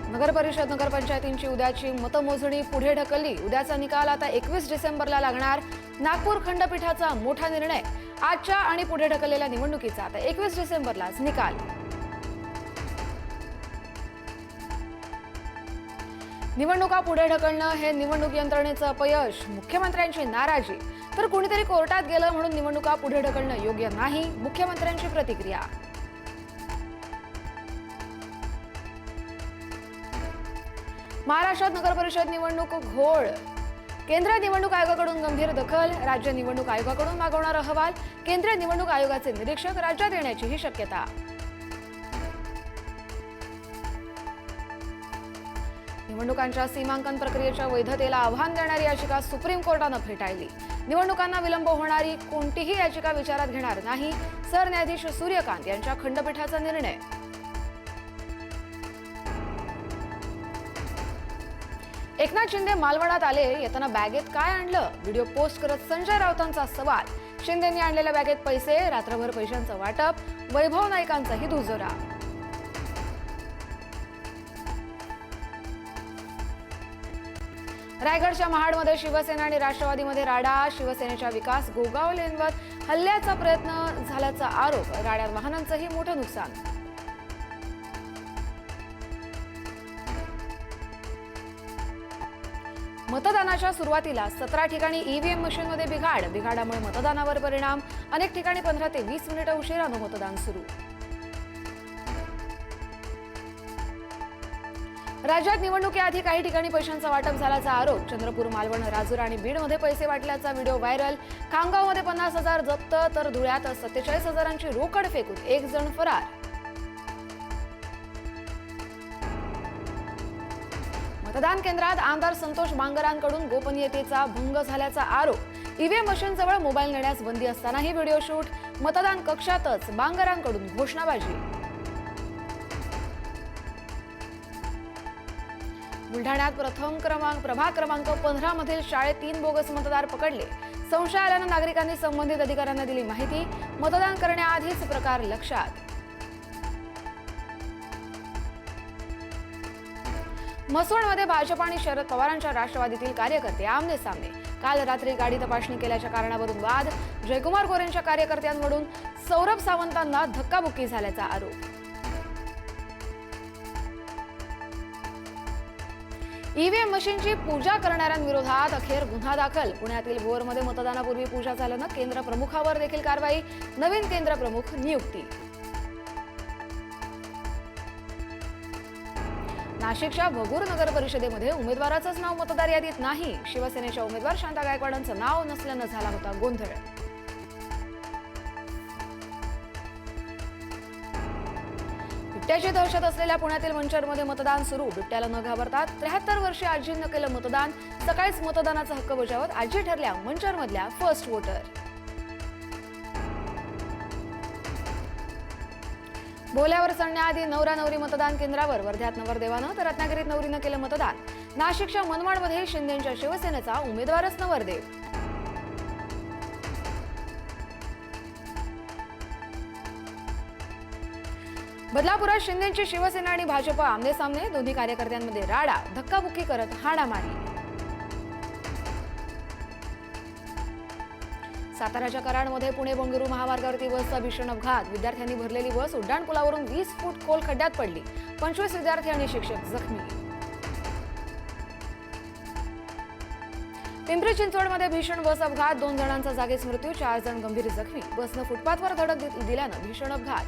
नगर परिषद नगरपंचायतींची उद्याची मतमोजणी पुढे ढकलली। उद्याचा निकाल आता 21 डिसेंबरला लागणार। नागपूर खंडपीठाचा मोठा निर्णय। आजच्या आणि पुढे ढकललेल्या निवडणुकीचा आता 21 डिसेंबरलाच निकाल। निवडणुका पुढे ढकलणं हे निवडणूक यंत्रणेचं अपयश। मुख्यमंत्र्यांची नाराजी। तर कुणीतरी कोर्टात गेलं म्हणून निवडणुका पुढे ढकलणं योग्य नाही। मुख्यमंत्र्यांची प्रतिक्रिया। महाराष्ट्रात नगर परिषद निवडणूक घोळ। केंद्रीय निवडणूक आयोगाकडून गंभीर दखल। राज्य निवडणूक आयोगाकडून मागवणार अहवाल। केंद्रीय निवडणूक आयोगाचे निरीक्षक राज्यात येण्याचीही शक्यता। निवडणुकांच्या सीमांकन प्रक्रियेच्या वैधतेला आव्हान देणारी याचिका सुप्रीम कोर्टानं फेटाळली। निवडणुकांना विलंब होणारी कोणतीही याचिका विचारात घेणार नाही। सरन्यायाधीश सूर्यकांत यांच्या खंडपीठाचा निर्णय। एकनाथ शिंदे मालवणात आले, येताना बॅगेत काय आणलं? व्हिडिओ पोस्ट करत संजय राऊतांचा सवाल। शिंदेंनी आणलेल्या बॅगेत पैसे, रात्रभर पैशांचं वाटप। वैभव नाईकांचाही दुजोरा। रायगडच्या महाडमध्ये शिवसेना आणि राष्ट्रवादीमध्ये राडा। शिवसेनेच्या विकास गोगावलेंवर हल्ल्याचा प्रयत्न झाल्याचा आरोप। राड्यात वाहनांचंही मोठं नुकसान। मतदानाच्या सुरुवातीला 17 ठिकाणी ईव्हीएम मशीनमध्ये बिघाडामुळे मतदानावर परिणाम। अनेक ठिकाणी 15 ते 20 मिनिटं उशिरानं मतदान सुरू। राज्यात निवडणुकीआधी काही ठिकाणी पैशांचा वाटप झाल्याचा आरोप। चंद्रपूर, मालवण, राजूर आणि बीडमध्ये पैसे वाटल्याचा व्हिडिओ व्हायरल। खामगावमध्ये 50,000 जप्त तर धुळ्यात 47,000ची रोकड फेकून एक जण फरार। मतदान केंद्रात आमदार संतोष बांगरांकडून गोपनीयतेचा भंग झाल्याचा आरोप। ईव्हीएम मशीनजवळ मोबाईल नेण्यास बंदी असतानाही व्हिडिओ शूट। मतदान कक्षातच बांगरांकडून घोषणाबाजी। बुलढाण्यात प्रभाग क्रमांक 15 मधील शाळेत 3 बोगस मतदार पकडले। संशय आल्यानं नागरिकांनी संबंधित अधिकाऱ्यांना दिली माहिती। मतदान करण्याआधीच प्रकार लक्षात। म्हसवडमध्ये भाजप आणि शरद पवारांच्या राष्ट्रवादीतील कार्यकर्ते आमने सामने। काल रात्री गाडी तपासणी केल्याच्या कारणावरून वाद। जयकुमार गोरेंच्या कार्यकर्त्यांकडून सौरभ सावंतांना धक्काबुक्की झाल्याचा आरोप। ईव्हीएम मशीनची पूजा करणाऱ्यांविरोधात अखेर गुन्हा दाखल। पुण्यातील भोरमध्ये मतदानापूर्वी पूजा झाल्यानं केंद्र प्रमुखावर देखील कारवाई। नवीन केंद्र प्रमुख नियुक्ती। नाशिकच्या भगूर नगर परिषदेमध्ये उमेदवाराचंच नाव मतदार यादीत नाही। शिवसेनेच्या उमेदवार शांता गायकवाडांचं नाव नसल्यानं झाला होता गोंधळ। बिबट्याची दहशत असलेल्या पुण्यातील मंचरमध्ये मतदान सुरू। बिबट्याला न घाबरता 73 वर्षीय आजीनं केलं मतदान। सकाळीच मतदानाचा हक्क बजावत आजी ठरल्या मंचरमधल्या फर्स्ट वोटर। बोल्यावर चढण्याआधी नवरा नवरी मतदान केंद्रावर। वर्ध्यात नवरदेवानं तर रत्नागिरीत नवरीनं केलं मतदान। नाशिकच्या मनमाडमध्ये शिंदेंच्या शिवसेनेचा उमेदवारच नवरदेव। बदलापुरात शिंदेंची शिवसेना आणि भाजप आमने सामने। दोन्ही कार्यकर्त्यांमध्ये राडा। धक्काबुक्की करत हाणामारी। साताऱ्याच्या कराडमध्ये पुणे बंगळुरू महामार्गावरती बसचा भीषण अपघात। विद्यार्थ्यांनी भरलेली बस उड्डाणपुलावरून 20 फूट खोल खड्ड्यात पडली। 25 विद्यार्थी आणि शिक्षक जखमी। पिंपरी चिंचवडमध्ये भीषण बस अपघात। 2 जणांचा जागीच मृत्यू, 4 जण गंभीर जखमी। बसनं फुटपाथवर धडक दिल्यानं भीषण अपघात।